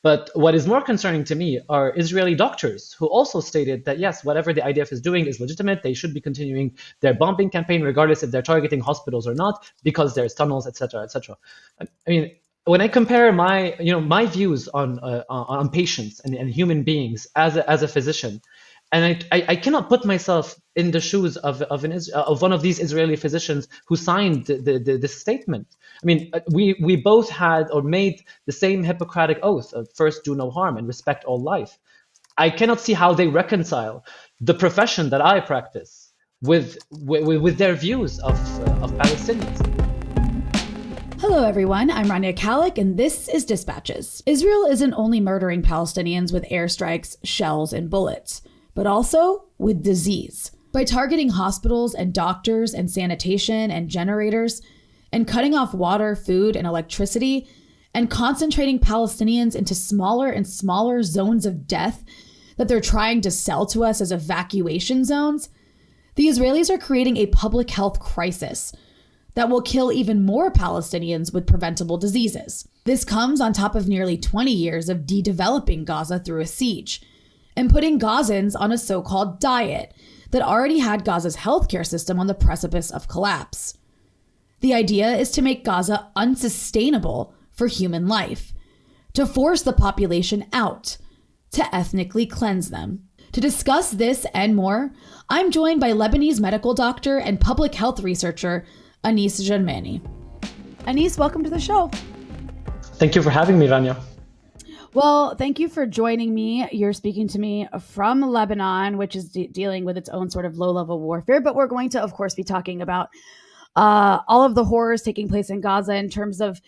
But what is more concerning to me are Israeli doctors who also stated that yes, whatever the IDF is doing is legitimate. They should be continuing their bombing campaign, regardless if they're targeting hospitals or not, because there's tunnels, etc., etc. I mean, when I compare my views on patients and human beings as a physician, and I cannot put myself in the shoes of one of these Israeli physicians who signed this statement. I mean, we both had or made the same Hippocratic oath of first do no harm and respect all life. I cannot see how they reconcile the profession that I practice with their views of Palestinians. Hello, everyone. I'm Rania Khalek, and this is Dispatches. Israel isn't only murdering Palestinians with airstrikes, shells, and bullets, but also with disease. By targeting hospitals and doctors and sanitation and generators, and cutting off water, food, and electricity, and concentrating Palestinians into smaller and smaller zones of death that they're trying to sell to us as evacuation zones, the Israelis are creating a public health crisis that will kill even more Palestinians with preventable diseases. This comes on top of nearly 20 years of de-developing Gaza through a siege and putting Gazans on a so-called diet that already had Gaza's healthcare system on the precipice of collapse. The idea is to make Gaza unsustainable for human life, to force the population out, to ethnically cleanse them. To discuss this and more, I'm joined by Lebanese medical doctor and public health researcher Anis Janmani. Anis, welcome to the show. Thank you for having me, Rania. Well, thank you for joining me. You're speaking to me from Lebanon, which is dealing with its own sort of low-level warfare, but we're going to, of course, be talking about all of the horrors taking place in Gaza in terms of,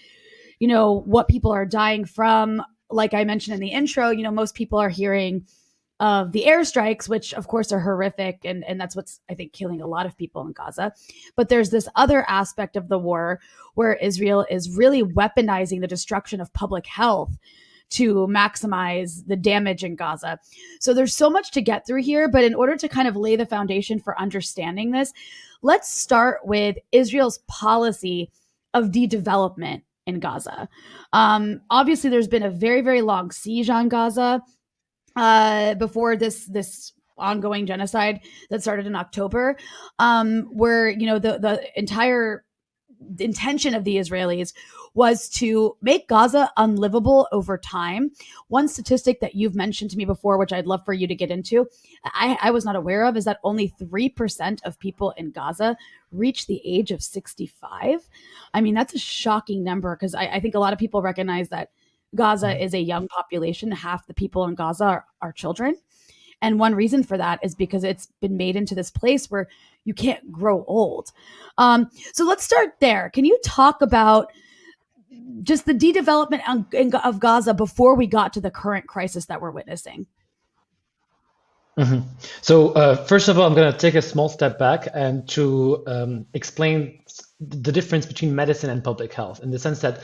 what people are dying from. Like I mentioned in the intro, most people are hearing of the airstrikes, which of course are horrific. And that's what's, I think, killing a lot of people in Gaza. But there's this other aspect of the war where Israel is really weaponizing the destruction of public health to maximize the damage in Gaza. So there's so much to get through here. But in order to kind of lay the foundation for understanding this, let's start with Israel's policy of de-development in Gaza. Obviously, there's been a very, very long siege on Gaza before this ongoing genocide that started in October, where the entire intention of the Israelis was to make Gaza unlivable over time. One statistic that you've mentioned to me before, which I'd love for you to get into, I was not aware of, is that only 3% of people in Gaza reach the age of 65. I mean, that's a shocking number because I think a lot of people recognize that Gaza is a young population. Half the people in Gaza are children. And one reason for that is because it's been made into this place where you can't grow old. So let's start there. Can you talk about just the de-development of Gaza before we got to the current crisis that we're witnessing? Mm-hmm. So first of all, I'm going to take a small step back and to explain the difference between medicine and public health, in the sense that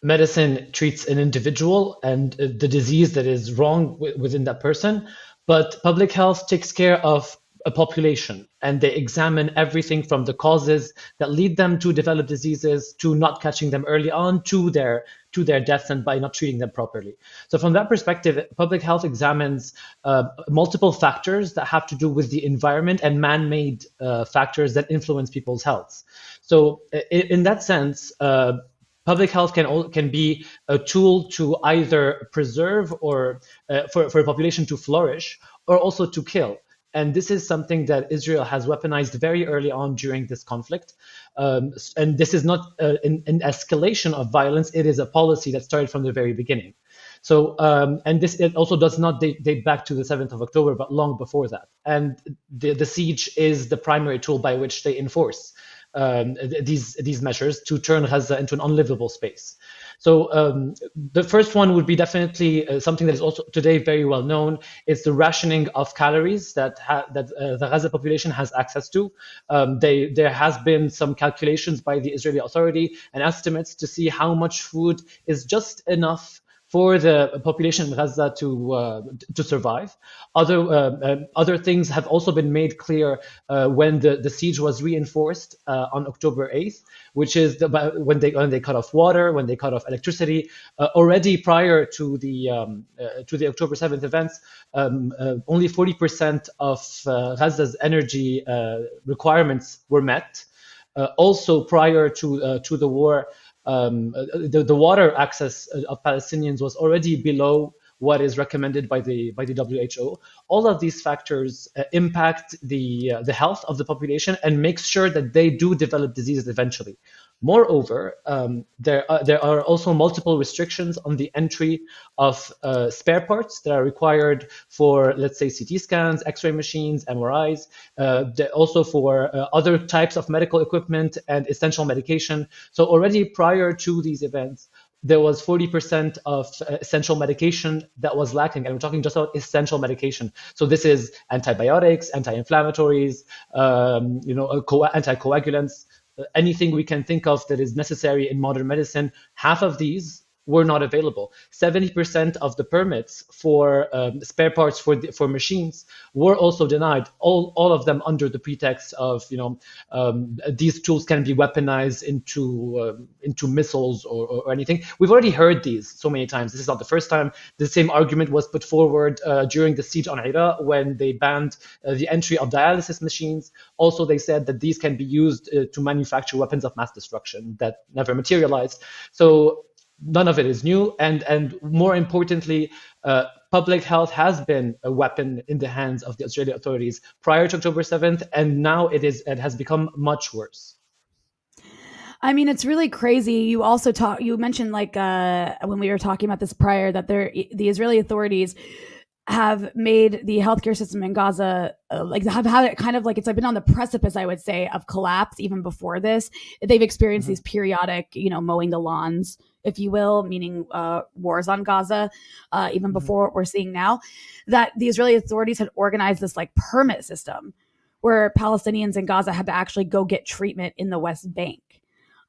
medicine treats an individual and the disease that is wrong within that person, but public health takes care of a population, and they examine everything from the causes that lead them to develop diseases, to not catching them early on, to their deaths, and by not treating them properly. So from that perspective, public health examines multiple factors that have to do with the environment and man-made factors that influence people's health. So in that sense, public health can be a tool to either preserve or for a population to flourish, or also to kill. And this is something that Israel has weaponized very early on during this conflict. And this is not an escalation of violence. It is a policy that started from the very beginning. So, and it also does not date back to the 7th of October, but long before that. And the siege is the primary tool by which they enforce these measures to turn Gaza into an unlivable space. So the first one would be definitely something that is also today very well known. It's the rationing of calories that the Gaza population has access to. There has been some calculations by the Israeli Authority and estimates to see how much food is just enough for the population in Gaza to survive. Other things have also been made clear when the siege was reinforced on October 8th, which is when they cut off water, when they cut off electricity. Already prior to the October 7th events, only 40% of Gaza's energy requirements were met. Also, prior to the war, the water access of Palestinians was already below what is recommended by the WHO. All of these factors impact the health of the population and make sure that they do develop diseases eventually. Moreover, there are also multiple restrictions on the entry of spare parts that are required for, let's say, CT scans, X-ray machines, MRIs, also for other types of medical equipment and essential medication. So already prior to these events, there was 40% of essential medication that was lacking. And we're talking just about essential medication. So this is antibiotics, anti-inflammatories, anticoagulants, anything we can think of that is necessary in modern medicine. Half of these were not available. 70% of the permits for spare parts for machines were also denied. All of them under the pretext of these tools can be weaponized into missiles or anything. We've already heard these so many times. This is not the first time. The same argument was put forward during the siege on Iraq when they banned the entry of dialysis machines. Also, they said that these can be used to manufacture weapons of mass destruction that never materialized. So none of it is new, and more importantly, public health has been a weapon in the hands of the Israeli authorities prior to October 7th, and now it has become much worse. I mean, it's really crazy. You mentioned like when we were talking about this prior that the Israeli authorities have made the healthcare system in Gaza have had it kind of like it's been on the precipice, I would say, of collapse even before this. They've experienced these periodic, mowing the lawns, if you will, meaning wars on Gaza, even before what we're seeing now, that the Israeli authorities had organized this like permit system where Palestinians in Gaza had to actually go get treatment in the West Bank.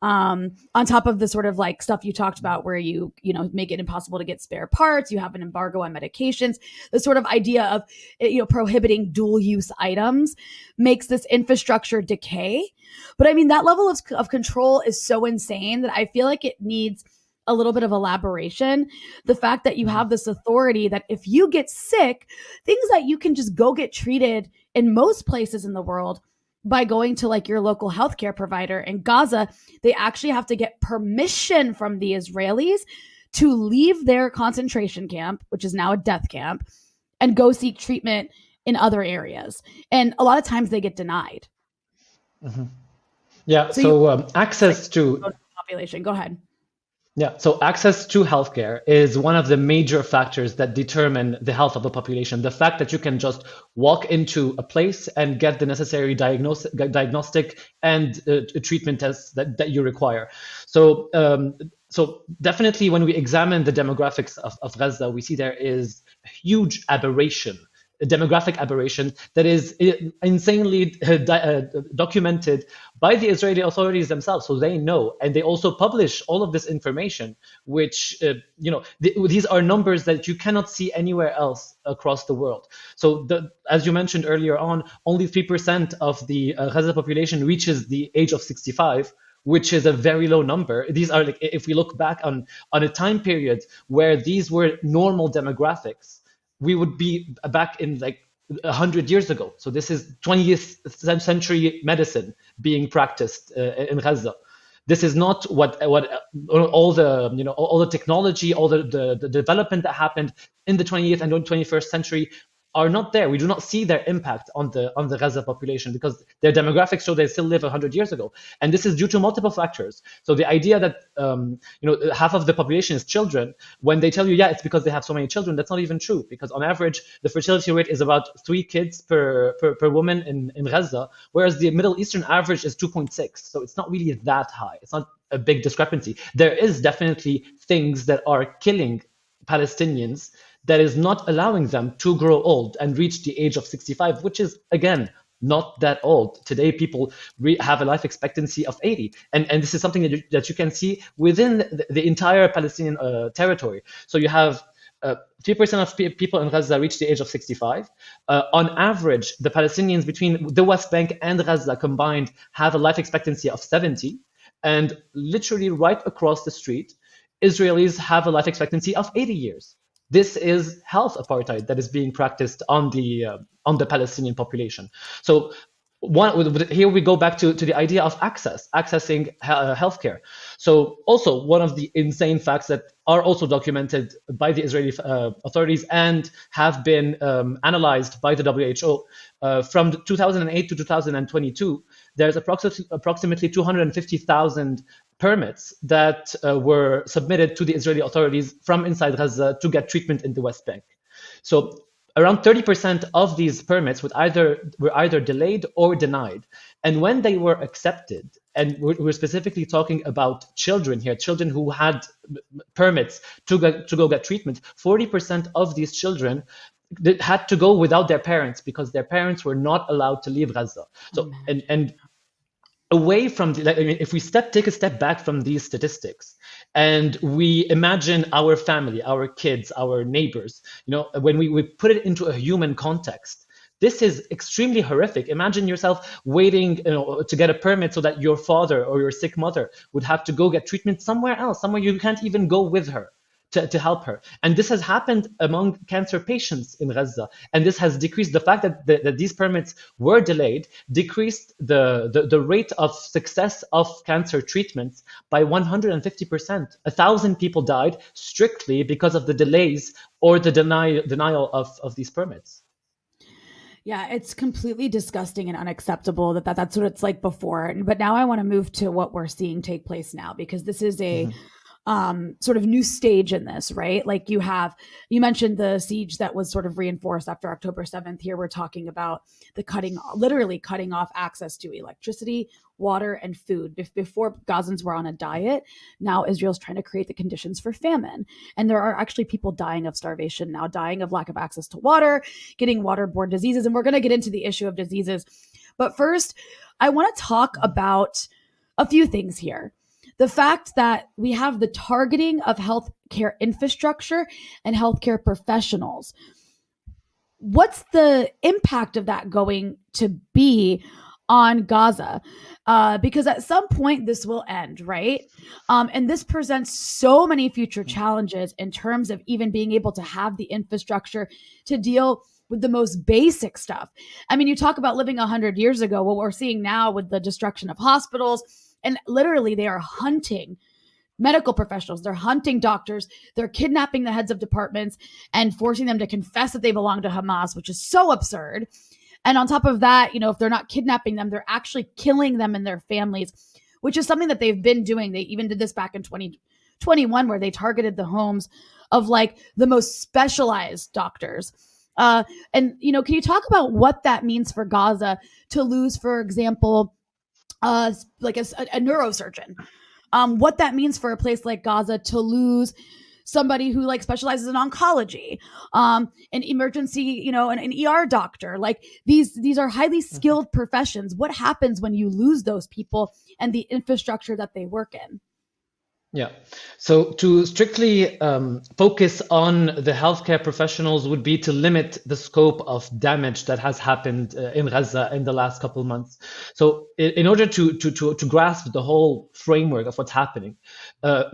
On top of the sort of like stuff you talked about where you make it impossible to get spare parts, you have an embargo on medications, the sort of idea of prohibiting dual use items makes this infrastructure decay. But I mean, that level of control is so insane that I feel like it needs a little bit of elaboration. The fact that you have this authority that if you get sick, things that you can just go get treated in most places in the world by going to like your local healthcare provider. In Gaza, they actually have to get permission from the Israelis to leave their concentration camp, which is now a death camp, and go seek treatment in other areas. And a lot of times they get denied. Mm-hmm. Yeah. So access to population. Go ahead. Yeah, so access to healthcare is one of the major factors that determine the health of the population. The fact that you can just walk into a place and get the necessary diagnostic and treatment tests that you require. So, so definitely when we examine the demographics of Gaza, we see there is a huge aberration, a demographic aberration that is insanely documented by the Israeli authorities themselves, so they know, and they also publish all of this information, which these are numbers that you cannot see anywhere else across the world. So, as you mentioned earlier on, only 3% of the Gaza population reaches the age of 65. Which is a very low number. These are like, if we look back on a time period where these were normal demographics, we would be back in like 100 years ago. So this is 20th century medicine being practiced in Gaza. This is not what all the technology, all the development that happened in the 20th and 21st century are not there. We do not see their impact on the Gaza population because their demographics show they still live 100 years ago, and this is due to multiple factors. So the idea that half of the population is children, when they tell you it's because they have so many children, that's not even true, because on average the fertility rate is about 3 kids per woman in Gaza, whereas the Middle Eastern average is 2.6. So it's not really that high. It's not a big discrepancy. There is definitely things that are killing Palestinians that is not allowing them to grow old and reach the age of 65, which is, again, not that old. Today, people have a life expectancy of 80, and this is something that you can see within the entire Palestinian territory. So you have 3% of people in Gaza reach the age of 65. On average, the Palestinians between the West Bank and Gaza combined have a life expectancy of 70. And literally right across the street, Israelis have a life expectancy of 80 years. This is health apartheid that is being practiced on the Palestinian population. So here we go back to the idea of accessing healthcare. So also one of the insane facts that are also documented by the Israeli authorities and have been analyzed by the WHO from 2008 to 2022, there's approximately 250,000 permits that were submitted to the Israeli authorities from inside Gaza to get treatment in the West Bank. So around 30% of these permits were either delayed or denied. And when they were accepted, and we're specifically talking about children here, children who had permits to go get treatment, 40% of these children had to go without their parents because their parents were not allowed to leave Gaza. So, and away from if we take a step back from these statistics and we imagine our family, our kids, our neighbors, when we put it into a human context, this is extremely horrific. Imagine yourself waiting to get a permit so that your father or your sick mother would have to go get treatment somewhere else, somewhere you can't even go with her to help her. And this has happened among cancer patients in Gaza. And this has decreased the fact that these permits were delayed, decreased the rate of success of cancer treatments by 150%. 1,000 people died strictly because of the delays or the denial of these permits. Yeah, it's completely disgusting and unacceptable that's what it's like before. But now I want to move to what we're seeing take place now, because this is a sort of new stage in this, right? Like you mentioned the siege that was sort of reinforced after October 7th. Here we're talking about literally cutting off access to electricity, water, and food. Before, Gazans were on a diet. Now Israel's trying to create the conditions for famine. And there are actually people dying of starvation now, dying of lack of access to water, getting waterborne diseases. And we're going to get into the issue of diseases. But first, I want to talk about a few things here. The fact that we have the targeting of healthcare infrastructure and healthcare professionals. What's the impact of that going to be on Gaza? Because at some point this will end, right? And this presents so many future challenges in terms of even being able to have the infrastructure to deal with the most basic stuff. I mean, you talk about living 100 years ago, what we're seeing now with the destruction of hospitals, and literally they are hunting medical professionals. They're hunting doctors. They're kidnapping the heads of departments and forcing them to confess that they belong to Hamas, which is so absurd. And on top of that, if they're not kidnapping them, they're actually killing them and their families, which is something that they've been doing. They even did this back in 2021, where they targeted the homes of like the most specialized doctors. And, can you talk about what that means for Gaza to lose, for example, like a neurosurgeon, what that means for a place like Gaza to lose somebody who like specializes in oncology, an emergency, an ER doctor. Like these are highly skilled professions. What happens when you lose those people and the infrastructure that they work in? Yeah. So to strictly focus on the healthcare professionals would be to limit the scope of damage that has happened in Gaza in the last couple of months. So in order to grasp the whole framework of what's happening,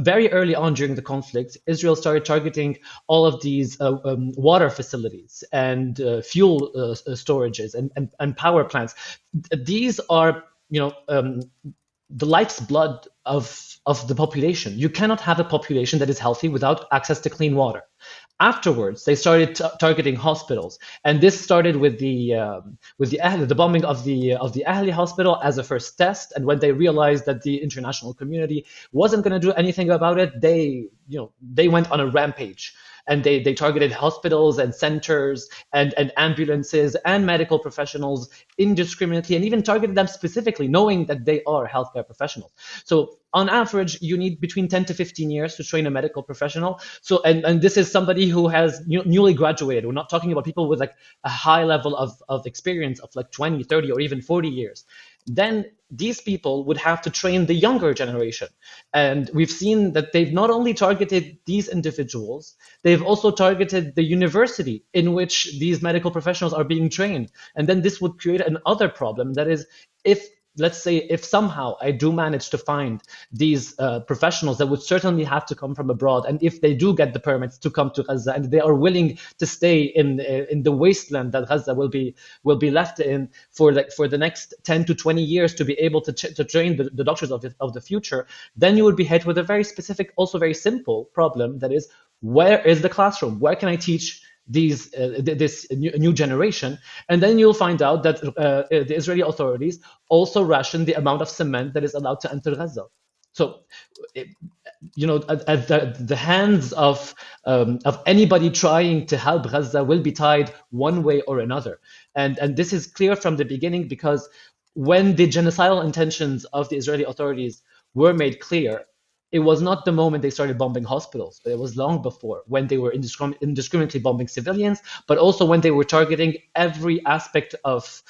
very early on during the conflict, Israel started targeting all of these water facilities and fuel storages and power plants. These are, the life's blood of the population. You cannot have a population that is healthy without access to clean water. Afterwards, they started targeting hospitals, and this started with the bombing of the Ahli hospital as a first test. And when they realized that the international community wasn't going to do anything about it, they went on a rampage. and they targeted hospitals and centers and ambulances and medical professionals indiscriminately, and even targeted them specifically, knowing that they are healthcare professionals. So on average, you need between 10 to 15 years to train a medical professional. So, and this is somebody who has newly graduated. We're not talking about people with like a high level of experience of like 20, 30, or even 40 years. Then these people would have to train the younger generation. And we've seen that they've not only targeted these individuals, they've also targeted the university in which these medical professionals are being trained. And then this would create another problem, that is, if let's say if somehow I do manage to find these professionals that would certainly have to come from abroad, and if they do get the permits to come to Gaza and they are willing to stay in the wasteland that Gaza will be left in for the next 10 to 20 years to be able to train the doctors of the future, then you would be hit with a very specific, also very simple problem, that is, where is the classroom? Where can I teach this new generation? And then you'll find out that the Israeli authorities also ration the amount of cement that is allowed to enter Gaza. So, at the hands of anybody trying to help Gaza will be tied one way or another, and this is clear from the beginning, because when the genocidal intentions of the Israeli authorities were made clear, it was not the moment they started bombing hospitals, but it was long before, when they were indiscriminately bombing civilians, but also when they were targeting every aspect of,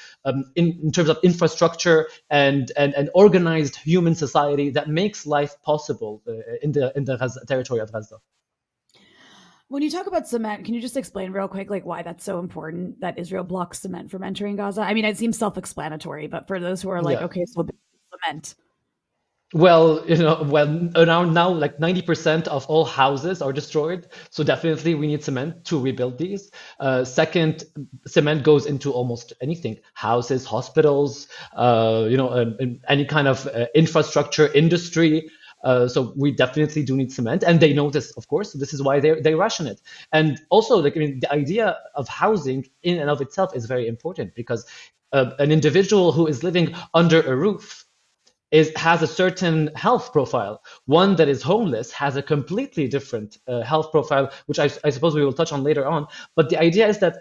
in terms of infrastructure and organized human society that makes life possible in the Gaza, territory of Gaza. When you talk about cement, can you just explain real quick, like, why that's so important that Israel blocks cement from entering Gaza? I mean, it seems self-explanatory, but for those who are like, Yeah. okay, so cement. Well, around now, like 90% of all houses are destroyed. So definitely we need cement to rebuild these. Second, cement goes into almost anything: houses, hospitals, any kind of infrastructure, industry. So we definitely do need cement, and they know this, of course. So this is why they ration it. And also, like, I mean, the idea of housing in and of itself is very important, because an individual who is living under a roof has a certain health profile. One that is homeless has a completely different health profile, which I suppose we will touch on later on. But the idea is that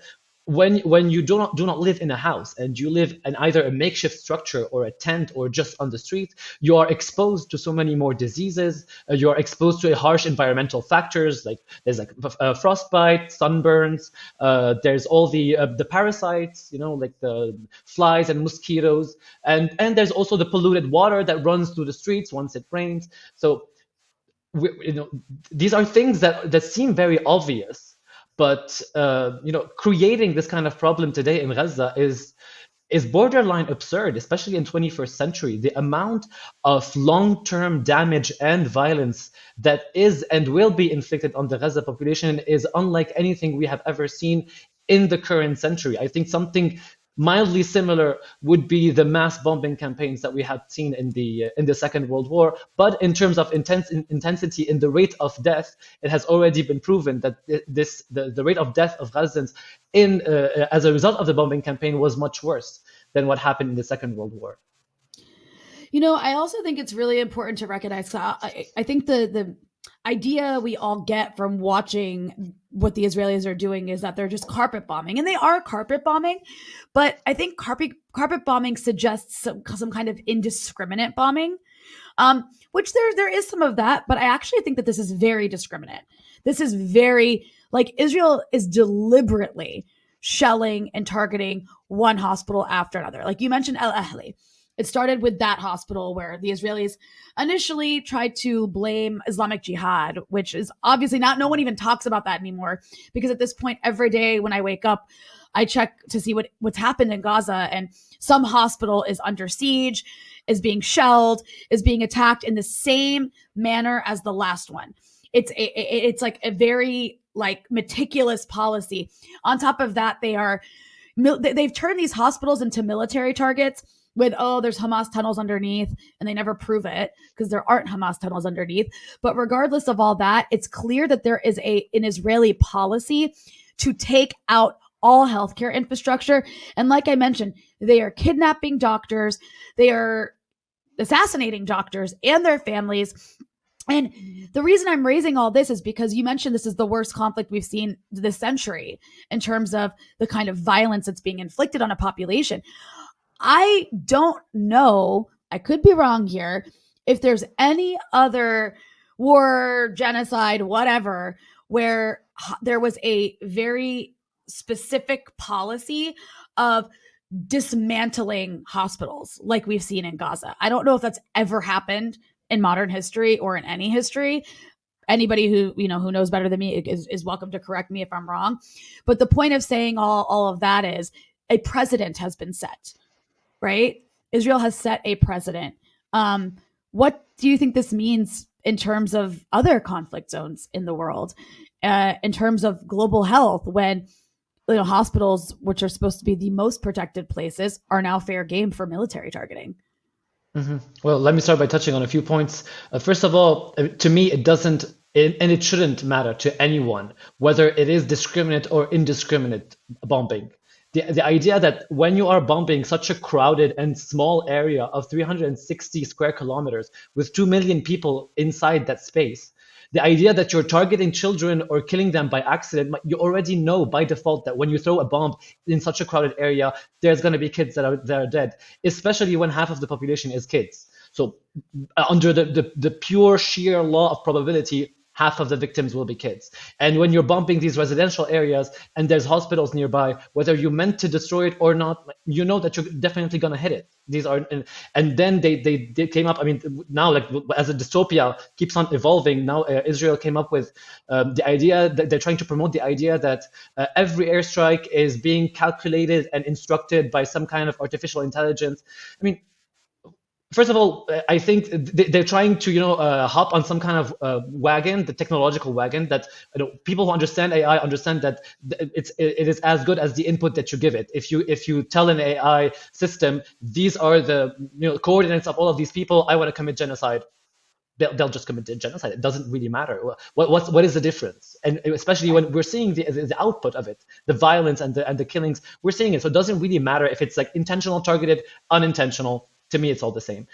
when you do not live in a house, and you live in either a makeshift structure or a tent or just on the street, you are exposed to so many more diseases. You are exposed to harsh environmental factors, like there's like frostbite, sunburns. There's all the parasites, like the flies and mosquitoes, and there's also the polluted water that runs through the streets once it rains. So these are things that seem very obvious, but creating this kind of problem today in Gaza is borderline absurd, especially in 21st century. The amount of long-term damage and violence that is and will be inflicted on the Gaza population is unlike anything we have ever seen in the current century. I think something mildly similar would be the mass bombing campaigns that we had seen in the Second World War. But in terms of intensity in the rate of death, it has already been proven that the rate of death of Gazans as a result of the bombing campaign was much worse than what happened in the Second World War. I also think it's really important to recognize. I think the idea we all get from watching what the Israelis are doing is that they're just carpet bombing, and they are carpet bombing. But I think carpet bombing suggests some kind of indiscriminate bombing, which there is some of that. But I actually think that this is very discriminate. This is very, like, Israel is deliberately shelling and targeting one hospital after another. Like you mentioned, El Ahli. It started with that hospital where the Israelis initially tried to blame Islamic Jihad, which is obviously not, no one even talks about that anymore, because at this point, every day when I wake up, I check to see what's happened in Gaza, and some hospital is under siege, is being shelled, is being attacked in the same manner as the last one. It's like a very like meticulous policy. On top of that, they've turned these hospitals into military targets with, there's Hamas tunnels underneath, and they never prove it because there aren't Hamas tunnels underneath. But regardless of all that, it's clear that there is an Israeli policy to take out all healthcare infrastructure. And like I mentioned, they are kidnapping doctors, they are assassinating doctors and their families. And the reason I'm raising all this is because you mentioned this is the worst conflict we've seen this century in terms of the kind of violence that's being inflicted on a population. I don't know, I could be wrong here, if there's any other war, genocide, whatever, where there was a very specific policy of dismantling hospitals like we've seen in Gaza. I don't know if that's ever happened in modern history or in any history. Anybody who who knows better than me is welcome to correct me if I'm wrong. But the point of saying all of that is a precedent has been set, right? Israel has set a precedent. What do you think this means in terms of other conflict zones in the world, in terms of global health, when hospitals, which are supposed to be the most protected places, are now fair game for military targeting? Well, let me start by touching on a few points. First of all, to me, it doesn't, and it shouldn't matter to anyone whether it is discriminate or indiscriminate bombing. The idea that when you are bombing such a crowded and small area of 360 square kilometers with 2 million people inside that space, the idea that you're targeting children or killing them by accident, you already know by default that when you throw a bomb in such a crowded area, there's going to be kids that are dead, especially when half of the population is kids. So under the pure sheer law of probability, half of the victims will be kids. And when you're bombing these residential areas and there's hospitals nearby, whether you meant to destroy it or not, you know that you're definitely going to hit it. These are, and then they came up. I mean, now like as a dystopia keeps on evolving, now Israel came up with the idea that they're trying to promote the idea that every airstrike is being calculated and instructed by some kind of artificial intelligence. I mean, first of all, I think they're trying to, hop on some kind of wagon, the technological wagon that people who understand AI understand that it is as good as the input that you give it. If you tell an AI system these are the coordinates of all of these people, I want to commit genocide, they'll just commit genocide. It doesn't really matter. What is the difference? And especially when we're seeing the output of it, the violence and the killings, we're seeing it. So it doesn't really matter if it's like intentional, targeted, unintentional. To me, it's all the same.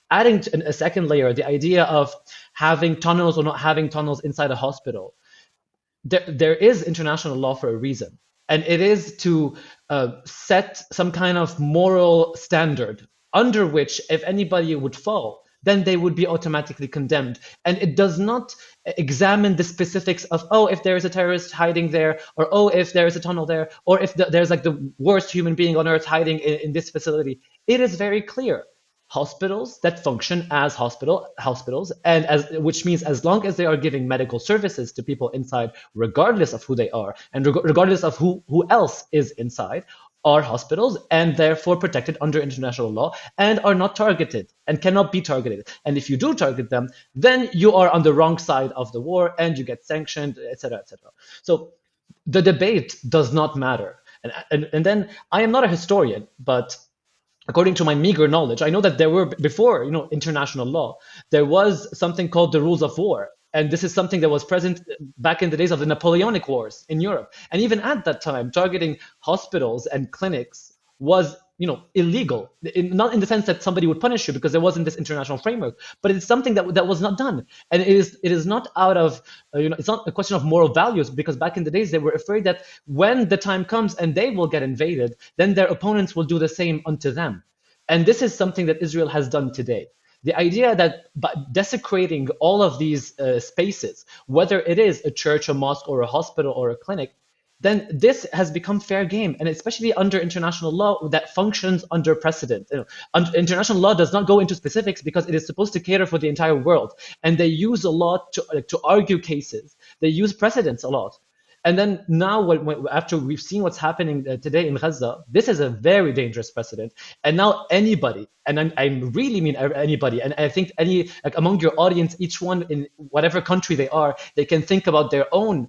Adding a second layer, the idea of having tunnels or not having tunnels inside a hospital. There is international law for a reason, and it is to set some kind of moral standard under which, if anybody would fall, then they would be automatically condemned. And it does not examine the specifics of, oh, if there is a terrorist hiding there, or oh, if there is a tunnel there, or if there's like the worst human being on earth hiding in this facility. It is very clear. Hospitals that function as hospitals, and which means as long as they are giving medical services to people inside, regardless of who they are, and regardless of who else is inside, are hospitals and therefore protected under international law and are not targeted and cannot be targeted. And if you do target them, then you are on the wrong side of the war and you get sanctioned, etc., etc. So the debate does not matter. And then I am not a historian, but according to my meager knowledge, I know that there were, before international law, there was something called the rules of war. And this is something that was present back in the days of the Napoleonic Wars in Europe. And even at that time, targeting hospitals and clinics was illegal, not in the sense that somebody would punish you because there wasn't this international framework, but it's something that was not done. And it is not out of it's not a question of moral values, because back in the days they were afraid that when the time comes and they will get invaded, then their opponents will do the same unto them. And this is something that Israel has done today. The idea that by desecrating all of these spaces, whether it is a church, a mosque, or a hospital, or a clinic, then this has become fair game, and especially under international law that functions under precedent. International law does not go into specifics because it is supposed to cater for the entire world, and they use a lot to argue cases. They use precedents a lot. And then now, after we've seen what's happening today in Gaza, this is a very dangerous precedent. And now anybody, and I really mean anybody, and I think among your audience, each one in whatever country they are, they can think about their own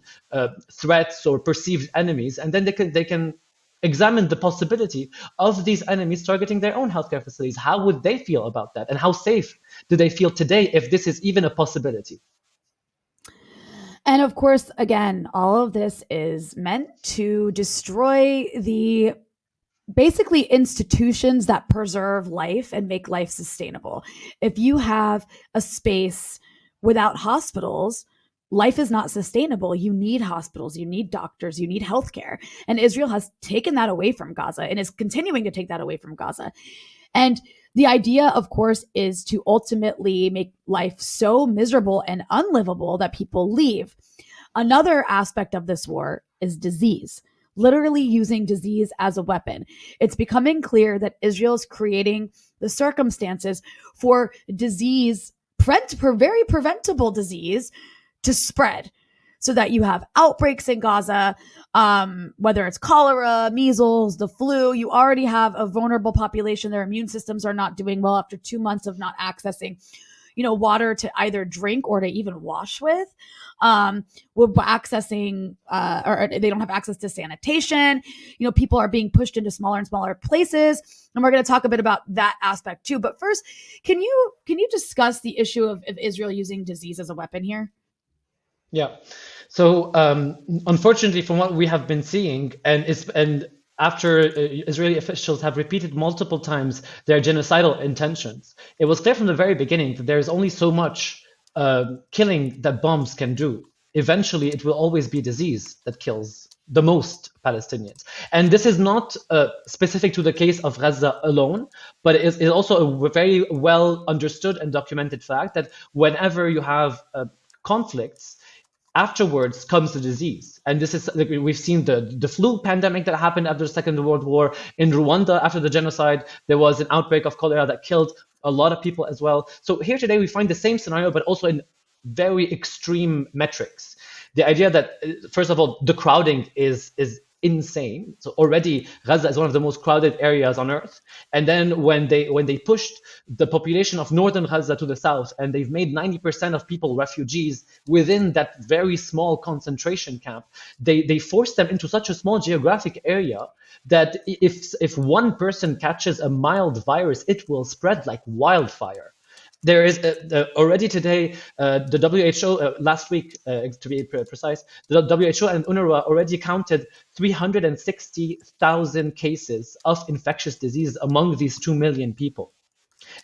threats or perceived enemies, and then they can examine the possibility of these enemies targeting their own healthcare facilities. How would they feel about that? And how safe do they feel today if this is even a possibility? And of course, again, all of this is meant to destroy the basically institutions that preserve life and make life sustainable. If you have a space without hospitals, life is not sustainable. You need hospitals, you need doctors, you need healthcare. And Israel has taken that away from Gaza and is continuing to take that away from Gaza. And the idea, of course, is to ultimately make life so miserable and unlivable that people leave. Another aspect of this war is disease, literally using disease as a weapon. It's becoming clear that Israel is creating the circumstances for disease, very preventable disease, to spread so that you have outbreaks in Gaza, whether it's cholera, measles, the flu. You already have a vulnerable population. Their immune systems are not doing well after 2 months of not accessing, water to either drink or to even wash with. We're accessing, or they don't have access to sanitation. People are being pushed into smaller and smaller places, and we're going to talk a bit about that aspect too. But first, can you discuss the issue of Israel using disease as a weapon here? Yeah. So unfortunately, from what we have been seeing, and after Israeli officials have repeated multiple times their genocidal intentions, it was clear from the very beginning that there is only so much killing that bombs can do. Eventually, it will always be disease that kills the most Palestinians. And this is not specific to the case of Gaza alone, but it is also a very well understood and documented fact that whenever you have conflicts, afterwards comes the disease. And this is like, we've seen the flu pandemic that happened after the Second World War. In Rwanda, after the genocide, there was an outbreak of cholera that killed a lot of people as well. So here today we find the same scenario, but also in very extreme metrics. The idea that, first of all, the crowding is insane. So already Gaza is one of the most crowded areas on earth. And then when they pushed the population of northern Gaza to the south, and they've made 90% of people refugees within that very small concentration camp, they forced them into such a small geographic area that if one person catches a mild virus, it will spread like wildfire. There is already today, the WHO, last week, to be precise, the WHO and UNRWA already counted 360,000 cases of infectious disease among these 2 million people.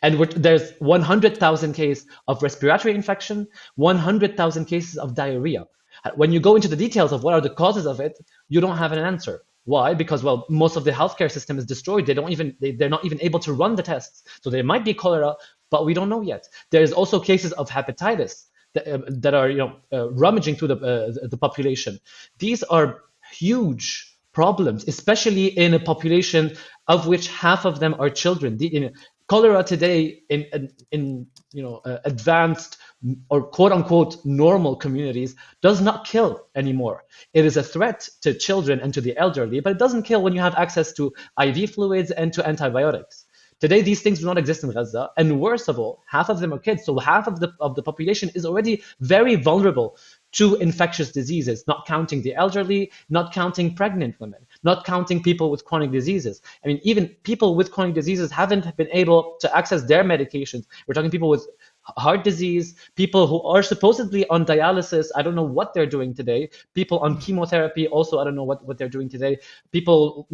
And there's 100,000 cases of respiratory infection, 100,000 cases of diarrhea. When you go into the details of what are the causes of it, you don't have an answer. Why? Because, well, most of the healthcare system is destroyed. They're not even able to run the tests. So there might be cholera, but we don't know yet. There's also cases of hepatitis that are rummaging through the population. These are huge problems, especially in a population of which half of them are children. Cholera today in advanced or quote unquote normal communities does not kill anymore. It is a threat to children and to the elderly, but it doesn't kill when you have access to IV fluids and to antibiotics. Today, these things do not exist in Gaza, and worst of all, half of them are kids. So half of the population is already very vulnerable to infectious diseases, not counting the elderly, not counting pregnant women, not counting people with chronic diseases. I mean, even people with chronic diseases haven't been able to access their medications. We're talking people with heart disease, people who are supposedly on dialysis. I don't know what they're doing today. People on chemotherapy, also, I don't know what they're doing today. People,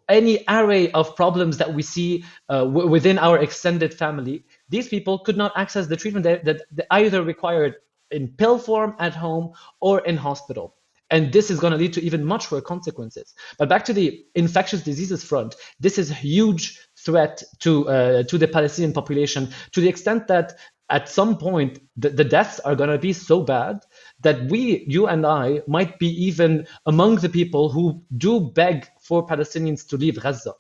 any array of problems that we see within our extended family, these people could not access the treatment that either required in pill form at home or in hospital. And this is going to lead to even much worse consequences. But back to the infectious diseases front, this is a huge threat to the Palestinian population, to the extent that at some point the deaths are going to be so bad that you and I, might be even among the people who do beg for Palestinians to leave Gaza,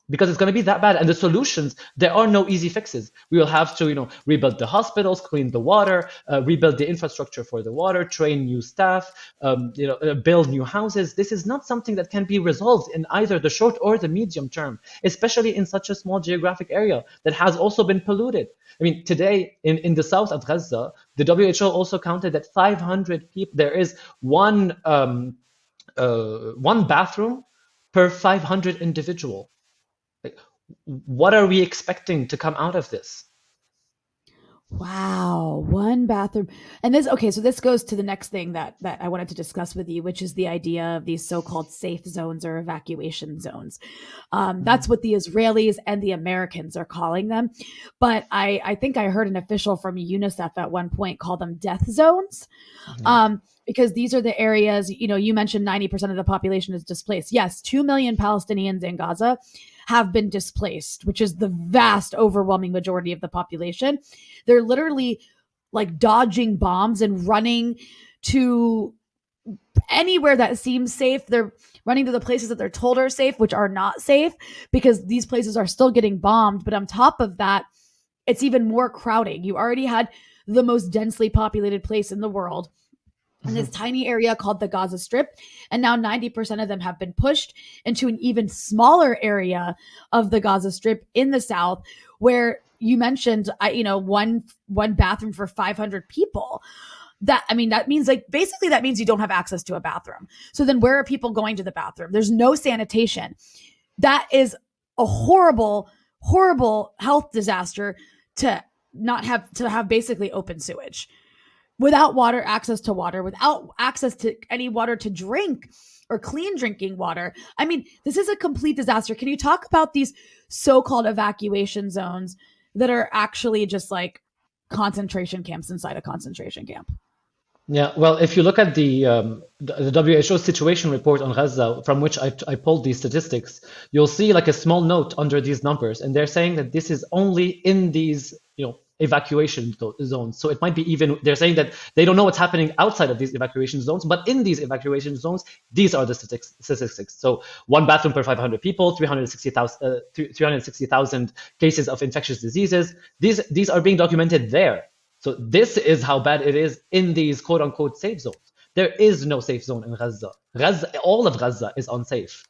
because it's going to be that bad. And the solutions, there are no easy fixes. We will have to rebuild the hospitals, clean the water, rebuild the infrastructure for the water, train new staff, build new houses. This is not something that can be resolved in either the short or the medium term, especially in such a small geographic area that has also been polluted. I mean, today in the south of Gaza, the WHO also counted that 500 people, there is one bathroom per 500 individual. Like, what are we expecting to come out of this? Wow, one bathroom. And this okay, so this goes to the next thing that I wanted to discuss with you, which is the idea of these so-called safe zones or evacuation zones. That's Mhm. what the Israelis and the Americans are calling them. But I think I heard an official from UNICEF at one point call them death zones. Yeah. Because these are the areas, you mentioned 90% of the population is displaced. Yes, 2 million Palestinians in Gaza have been displaced, which is the vast, overwhelming majority of the population. They're literally like dodging bombs and running to anywhere that seems safe. They're running to the places that they're told are safe, which are not safe because these places are still getting bombed. But on top of that, it's even more crowding. You already had the most densely populated place in the world in this Mhm. tiny area called the Gaza Strip. And now 90% of them have been pushed into an even smaller area of the Gaza Strip in the south, where you mentioned, one bathroom for 500 people. That means like basically that means you don't have access to a bathroom. So then where are people going to the bathroom? There's no sanitation. That is a horrible, horrible health disaster to not have basically open sewage without water, without access to any water to drink or clean drinking water. I mean, this is a complete disaster. Can you talk about these so-called evacuation zones that are actually just like concentration camps inside a concentration camp? Yeah, well, if you look at the WHO situation report on Gaza, from which I pulled these statistics, you'll see like a small note under these numbers, and they're saying that this is only in these, evacuation zones. So it might be even they're saying that they don't know what's happening outside of these evacuation zones, but in these evacuation zones, these are the statistics. So one bathroom per 500 people, 360,000 cases of infectious diseases. These are being documented there. So this is how bad it is in these quote unquote safe zones. There is no safe zone in Gaza. Gaza, all of Gaza is unsafe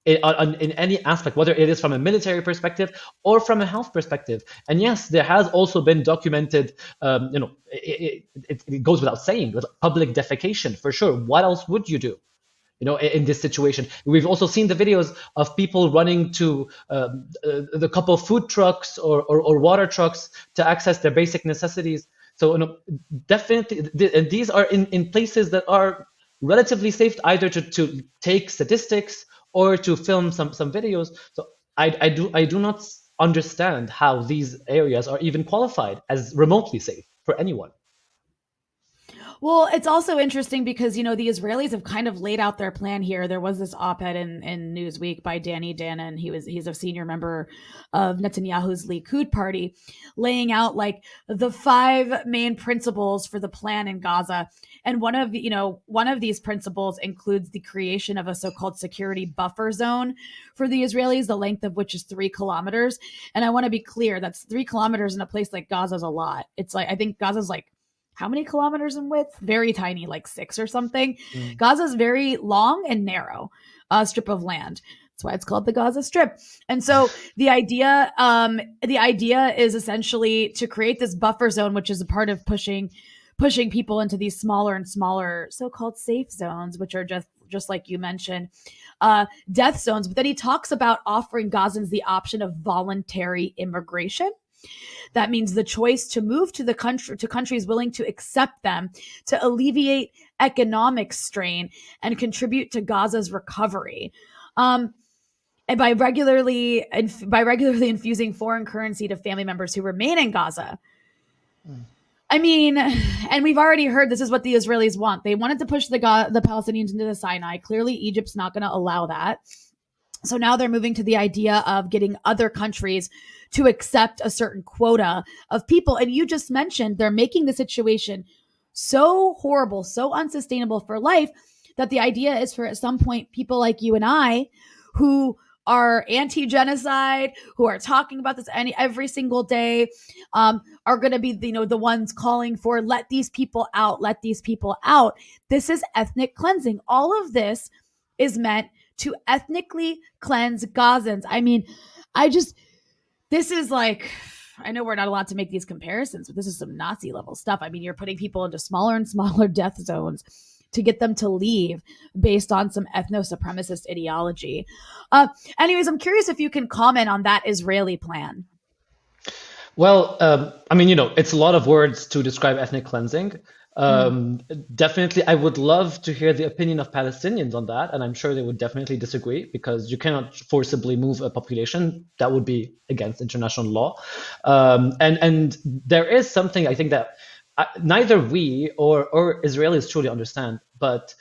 in any aspect, whether it is from a military perspective or from a health perspective. And yes, there has also been documented, it goes without saying, with public defecation for sure. What else would you do? In this situation, we've also seen the videos of people running to the couple of food trucks or water trucks to access their basic necessities. So definitely, and these are in places that are relatively safe, either to take statistics or to film some videos. So I do not understand how these areas are even qualified as remotely safe for anyone. Well, it's also interesting because the Israelis have kind of laid out their plan here. There was this op-ed in Newsweek by Danny Danon. He's a senior member of Netanyahu's Likud party, laying out like the five main principles for the plan in Gaza. And one of these principles includes the creation of a so-called security buffer zone for the Israelis, the length of which is 3 kilometers. And I want to be clear, that's 3 kilometers in a place like Gaza is a lot. It's like I think Gaza's like how many kilometers in width? Very tiny, like 6 or something. Mm. Gaza's very long and narrow, strip of land. That's why it's called the Gaza Strip. And so the idea is essentially to create this buffer zone, which is a part of pushing people into these smaller and smaller so-called safe zones, which are just like you mentioned, death zones. But then he talks about offering Gazans the option of voluntary immigration. That means the choice to move to countries willing to accept them, to alleviate economic strain and contribute to Gaza's recovery. Um, and by regularly infusing foreign currency to family members who remain in Gaza. Mm. I mean, and we've already heard this is what the Israelis want. They wanted to push the Palestinians into the Sinai. Clearly, Egypt's not going to allow that. So now they're moving to the idea of getting other countries to accept a certain quota of people. And you just mentioned they're making the situation so horrible, so unsustainable for life that the idea is for at some point people like you and I who are anti-genocide, who are talking about this every single day, are going to be the ones calling for let these people out, let these people out. This is ethnic cleansing. All of this is meant to ethnically cleanse Gazans. I mean, I just, this is like, I know we're not allowed to make these comparisons, but this is some Nazi level stuff. I mean, you're putting people into smaller and smaller death zones to get them to leave based on some ethno supremacist ideology. Uh, Anyways, I'm curious if you can comment on that Israeli plan. Well, I mean, it's a lot of words to describe ethnic cleansing. Mm. Um, Definitely, I would love to hear the opinion of Palestinians on that, and I'm sure they would definitely disagree because you cannot forcibly move a population. That would be against international law. And there is something I think that neither we or Israelis truly understand, but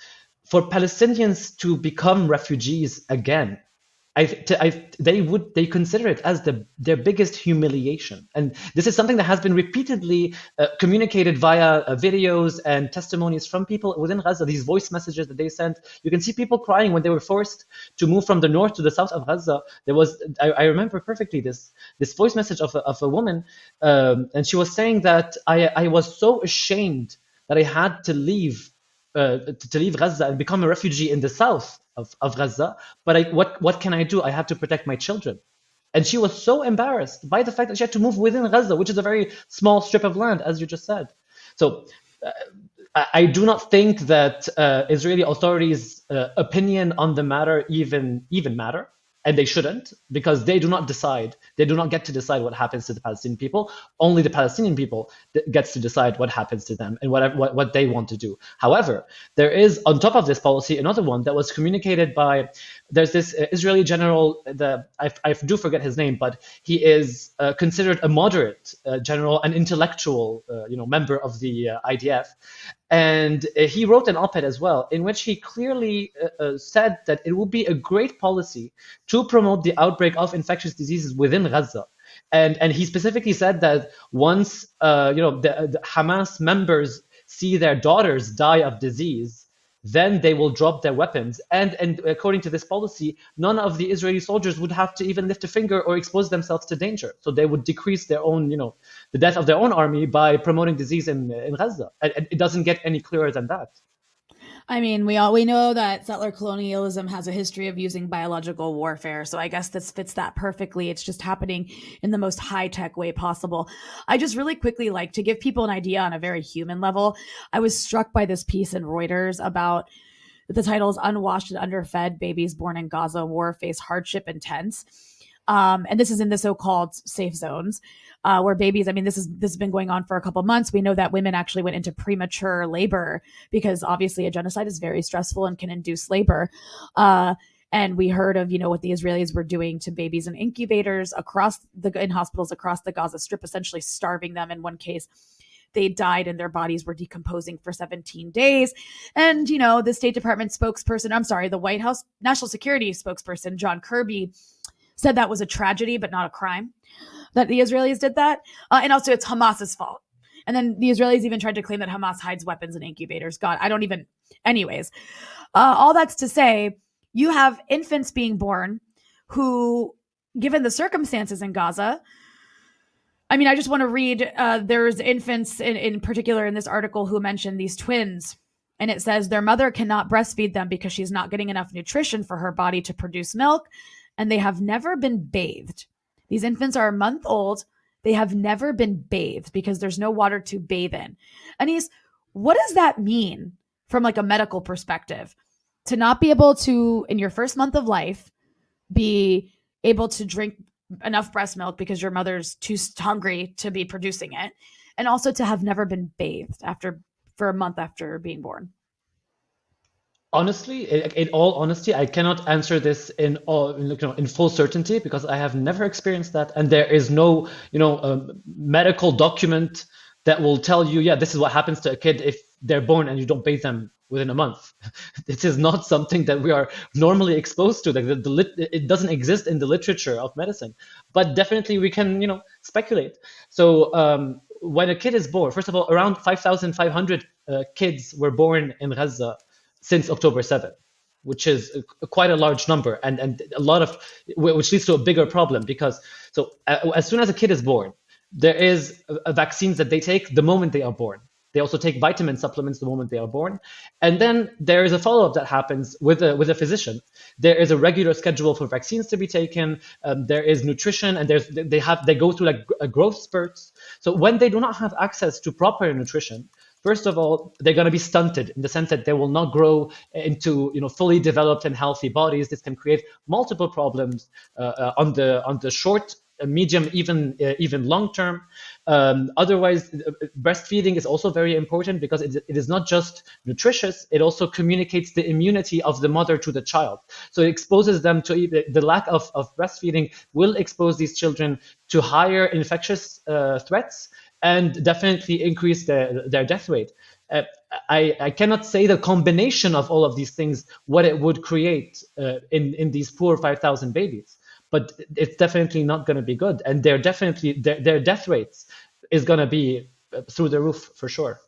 for Palestinians to become refugees again, they consider it as their biggest humiliation, and this is something that has been repeatedly communicated via videos and testimonies from people within Gaza. These voice messages that they sent, you can see people crying when they were forced to move from the north to the south of Gaza. I remember perfectly this voice message of a woman, and she was saying that I was so ashamed that I had to leave Gaza and become a refugee in the south of Gaza. But what can I do? I have to protect my children. And she was so embarrassed by the fact that she had to move within Gaza, which is a very small strip of land, as you just said. So uh, I do not think that Israeli authorities' opinion on the matter even matter, and they shouldn't, because they do not decide. They do not get to decide what happens to the Palestinian people. Only the Palestinian people gets to decide what happens to them and what they want to do. However, there is on top of this policy another one that was communicated by. There's this Israeli general. I do forget his name, but he is considered a moderate general, an intellectual, member of the IDF, and he wrote an op-ed as well, in which he clearly said that it would be a great policy to promote the outbreak of infectious diseases within Gaza. And he specifically said that once the Hamas members see their daughters die of disease, then they will drop their weapons. And according to this policy, none of the Israeli soldiers would have to even lift a finger or expose themselves to danger. So they would decrease their own, the death of their own army by promoting disease in Gaza. And it doesn't get any clearer than that. I mean, we know that settler colonialism has a history of using biological warfare, so I guess this fits that perfectly. It's just happening in the most high-tech way possible. I just really quickly like to give people an idea on a very human level. I was struck by this piece in Reuters about the title is Unwashed and Underfed Babies Born in Gaza War Face Hardship Intense. And this is in the so-called safe zones, where babies. I mean, this has been going on for a couple months. We know that women actually went into premature labor because obviously a genocide is very stressful and can induce labor. And we heard of what the Israelis were doing to babies in incubators in hospitals across the Gaza Strip, essentially starving them. In one case, they died and their bodies were decomposing for 17 days. And, the State Department spokesperson, I'm sorry, the White House National Security spokesperson, John Kirby, said that was a tragedy, but not a crime, that the Israelis did that. And also, it's Hamas's fault. And then the Israelis even tried to claim that Hamas hides weapons in incubators. God, I don't even. Anyways, all that's to say, you have infants being born who, given the circumstances in Gaza, I mean, I just want to read. There's infants in particular in this article who mentioned these twins. And it says their mother cannot breastfeed them because she's not getting enough nutrition for her body to produce milk. And they have never been bathed. These infants are a month old. They have never been bathed because there's no water to bathe in. Anis, what does that mean from like a medical perspective? To not be able to, in your first month of life, be able to drink enough breast milk because your mother's too hungry to be producing it, and also to have never been bathed for a month after being born. Honestly, in all honesty, I cannot answer this in full certainty because I have never experienced that, and there is no medical document that will tell you, yeah, this is what happens to a kid if they're born and you don't bathe them within a month. This is not something that we are normally exposed to. Like it doesn't exist in the literature of medicine, but definitely we can speculate. So when a kid is born, first of all, around 5,500 kids were born in Gaza since October 7th, which is quite a large number, and a lot of which leads to a bigger problem because as soon as a kid is born, there is vaccines that they take the moment they are born. They also take vitamin supplements the moment they are born, and then there is a follow-up that happens with a physician. There is a regular schedule for vaccines to be taken. There is nutrition, and they go through like a growth spurts. So when they do not have access to proper nutrition, first of all, they're going to be stunted in the sense that they will not grow into fully developed and healthy bodies. This can create multiple problems on the short medium, even long term. Otherwise, breastfeeding is also very important because it is not just nutritious; it also communicates the immunity of the mother to the child. So it exposes them to the lack of breastfeeding will expose these children to higher infectious threats and definitely increase their death rate. Uh, I cannot say the combination of all of these things what it would create in these poor 5,000 babies, but it's definitely not going to be good, and they're definitely their death rates is going to be through the roof for sure.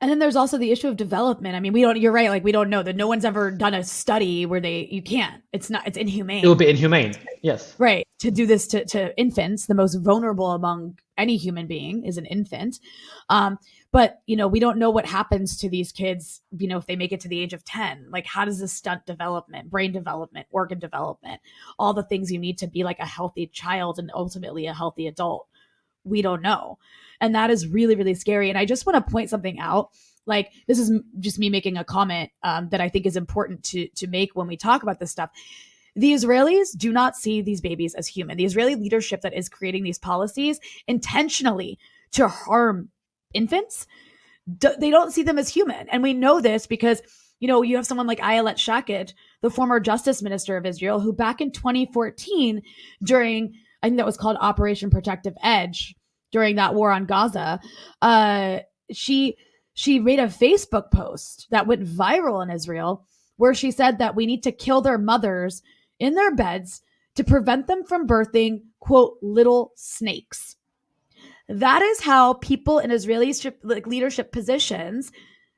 And then there's also the issue of development. I mean, we don't. You're right. Like we don't know that. No one's ever done a study where you can't. It's not. It's It would inhumane. be inhumane. Yes. Right. To do this to infants, the most vulnerable among any human being is an infant. But we don't know what happens to these kids, if they make it to the age of 10. Like, how does this stunt development, brain development, organ development, all the things you need to be like a healthy child and ultimately a healthy adult? We don't know. And that is really, really scary. And I just want to point something out. Like, this is just me making a comment that I think is important to make when we talk about this stuff. The Israelis do not see these babies as human. The Israeli leadership that is creating these policies intentionally to harm infants, they don't see them as human. And we know this because, you have someone like Ayelet Shaked, the former justice minister of Israel, who back in 2014, during, I think that was called Operation Protective Edge, during that war on Gaza, she made a Facebook post that went viral in Israel where she said that we need to kill their mothers in their beds to prevent them from birthing, quote, little snakes. That is how people in Israeli leadership positions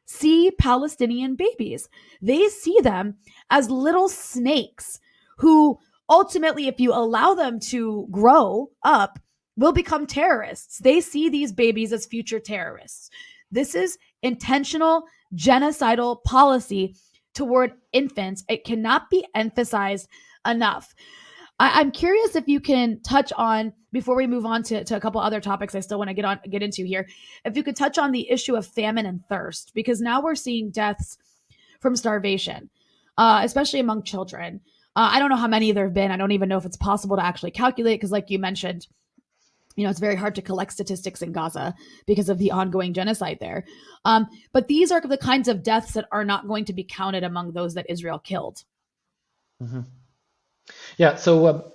see Palestinian babies. They see them as little snakes who ultimately, if you allow them to grow up, will become terrorists. They see these babies as future terrorists. This is intentional genocidal policy toward infants. It cannot be emphasized enough. I'm curious if you can touch on, before we move on to a couple other topics I still want to get into here, if you could touch on the issue of famine and thirst, because now we're seeing deaths from starvation, especially among children. I don't know how many there have been. I don't even know if it's possible to actually calculate because, like you mentioned, it's very hard to collect statistics in Gaza because of the ongoing genocide there. But these are the kinds of deaths that are not going to be counted among those that Israel killed. Mm-hmm. Yeah, so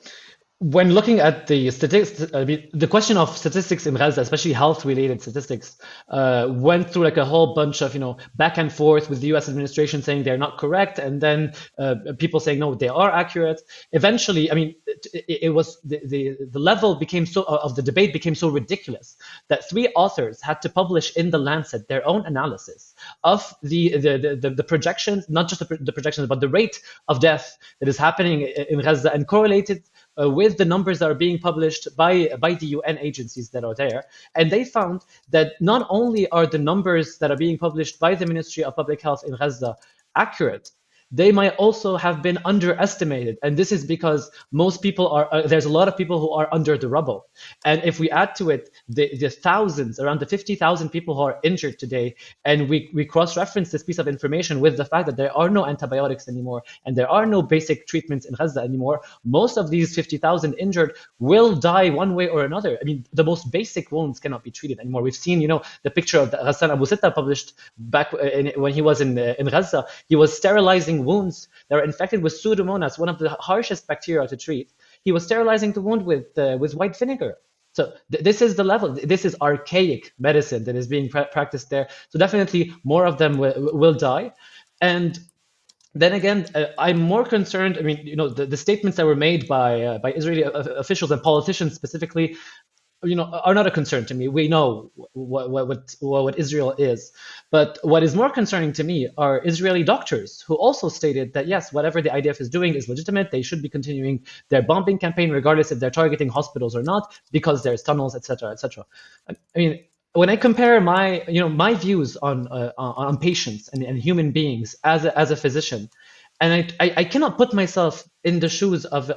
when looking at the statistics, I mean, the question of statistics in Gaza, especially health-related statistics, went through like a whole bunch of back and forth with the U.S. administration saying they're not correct, and then people saying no, they are accurate. Eventually, I mean, it was the level became so of the debate became so ridiculous that three authors had to publish in the Lancet their own analysis of the projections, not just the projections, but the rate of death that is happening in Gaza, and correlated with the numbers that are being published by the UN agencies that are there. And they found that not only are the numbers that are being published by the Ministry of Public Health in Gaza accurate, they might also have been underestimated. And this is because most people there's a lot of people who are under the rubble. And if we add to it the thousands, around the 50,000 people who are injured today, and we cross-reference this piece of information with the fact that there are no antibiotics anymore, and there are no basic treatments in Gaza anymore, most of these 50,000 injured will die one way or another. I mean, the most basic wounds cannot be treated anymore. We've seen, the picture of Ghassan Abu Sitta published back when he was in Gaza. He was sterilizing wounds that are infected with Pseudomonas, one of the harshest bacteria to treat. He was sterilizing the wound with white vinegar. So this is the level. This is archaic medicine that is being practiced there. So definitely more of them will die. And then again, I'm more concerned. I mean, the statements that were made by Israeli officials and politicians specifically, are not a concern to me. We know what Israel is. But what is more concerning to me are Israeli doctors who also stated that, yes, whatever the IDF is doing is legitimate. They should be continuing their bombing campaign, regardless if they're targeting hospitals or not, because there's tunnels, etc., etc. I mean, when I compare my views on patients and human beings as a physician, and I cannot put myself in the shoes of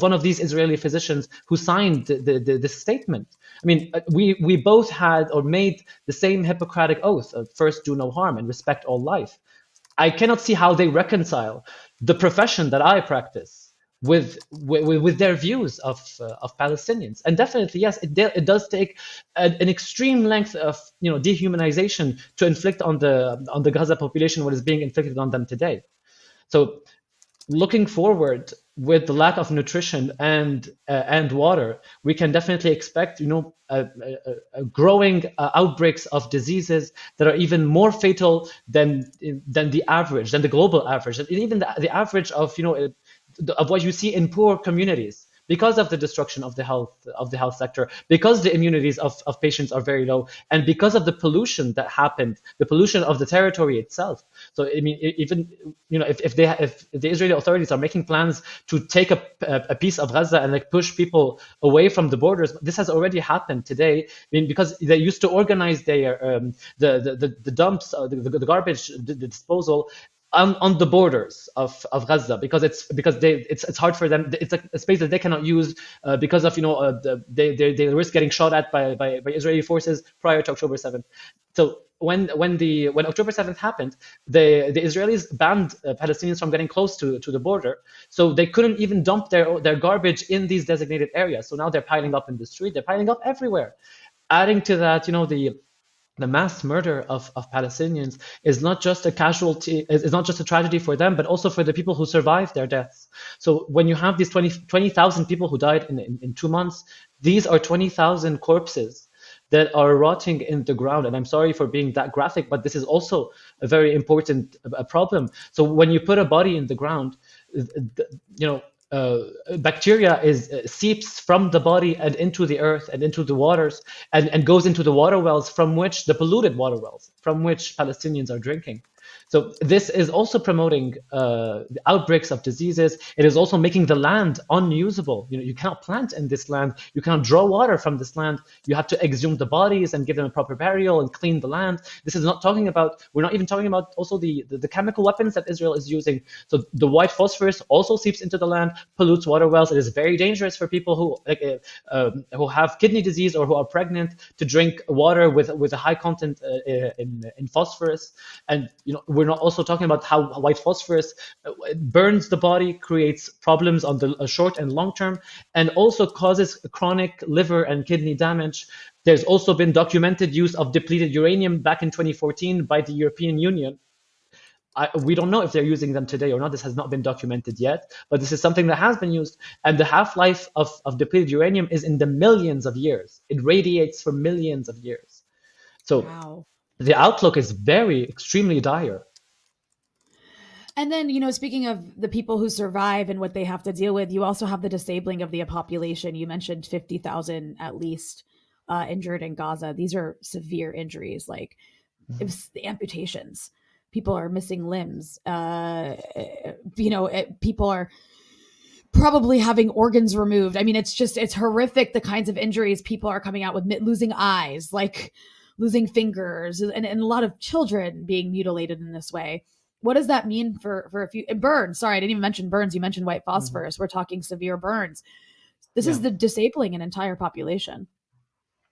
one of these Israeli physicians who signed the statement. I mean, we both had or made the same Hippocratic oath of first do no harm and respect all life. I cannot see how they reconcile the profession that I practice with their views of Palestinians. And definitely, yes, it does take an extreme length of dehumanization to inflict on the Gaza population what is being inflicted on them today. So looking forward, with the lack of nutrition and water, we can definitely expect growing outbreaks of diseases that are even more fatal than the average, than the global average, and even the average of of what you see in poor communities, because of the destruction of the health sector, because the immunities of patients are very low, and because of the pollution that happened, the pollution of the territory itself. So I mean, even if the Israeli authorities are making plans to take a piece of Gaza and like push people away from the borders, this has already happened today. I mean, because they used to organize their the dumps, the garbage, the disposal on the borders of Gaza, because it's hard for them. It's a space that they cannot use because of they risk getting shot at by Israeli forces prior to October 7th. So when October 7th happened, the Israelis banned Palestinians from getting close to the border, so they couldn't even dump their garbage in these designated areas. So now they're piling up in the street, they're piling up everywhere. Adding to that, the mass murder of Palestinians is not just a casualty, is not just a tragedy for them, but also for the people who survived their deaths. So when you have these 20,000 people who died in 2 months, these are 20,000 corpses that are rotting in the ground. And I'm sorry for being that graphic, but this is also a very important problem. So when you put a body in the ground, you know, bacteria seeps from the body and into the earth and into the waters, and goes into the water wells, from which the polluted water wells from which Palestinians are drinking. So this is also promoting the outbreaks of diseases. It is also making the land unusable. You cannot plant in this land. You cannot draw water from this land. You have to exhume the bodies and give them a proper burial and clean the land. This is not talking about. We're not even talking about also the chemical weapons that Israel is using. So the white phosphorus also seeps into the land, pollutes water wells. It is very dangerous for people who have kidney disease or who are pregnant to drink water with a high content in phosphorus. And we're not also talking about how white phosphorus burns the body, creates problems on the short and long term, and also causes chronic liver and kidney damage. There's also been documented use of depleted uranium back in 2014 by the European Union. We don't know if they're using them today or not. This has not been documented yet, but this is something that has been used. And the half-life of depleted uranium is in the millions of years. It radiates for millions of years. So Wow. the outlook is very, extremely dire. And then, speaking of the people who survive and what they have to deal with, you also have the disabling of the population. You mentioned 50,000 at least injured in Gaza. These are severe injuries, like it was the amputations. People are missing limbs. People are probably having organs removed. I mean, it's horrific the kinds of injuries people are coming out with, losing eyes, like losing fingers, and a lot of children being mutilated in this way. What does that mean for a few burns? Sorry, I didn't even mention burns. You mentioned white phosphorus. We're talking severe burns. This Yeah. is the disabling an entire population.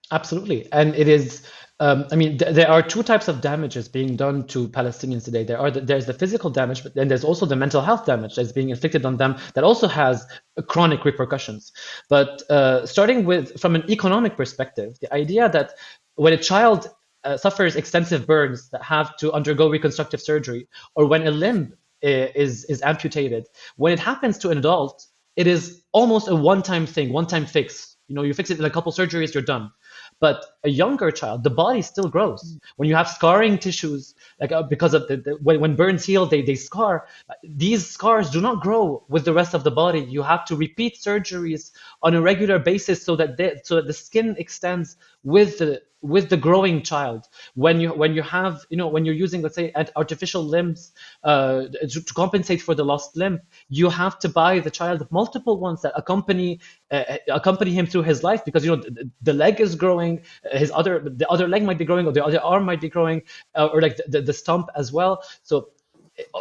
Absolutely. And it is, I mean, there are two types of damages being done to Palestinians today. There's the physical damage, but then there's also the mental health damage that's being inflicted on them that also has chronic repercussions. But starting from an economic perspective, the idea that when a child suffers extensive burns that have to undergo reconstructive surgery, or when a limb is amputated, when it happens to an adult, it is almost a one-time thing, one-time fix. You fix it in a couple surgeries, you're done. But a younger child, the body still grows. When you have scarring tissues, like because of when burns heal, they scar. These scars do not grow with the rest of the body. You have to repeat surgeries on a regular basis so that the skin extends with the growing child. When you're using, let's say, artificial limbs to compensate for the lost limb, you have to buy the child multiple ones that accompany him through his life, because the leg is growing, the other leg might be growing, or the other arm might be growing, or like the stump as well. So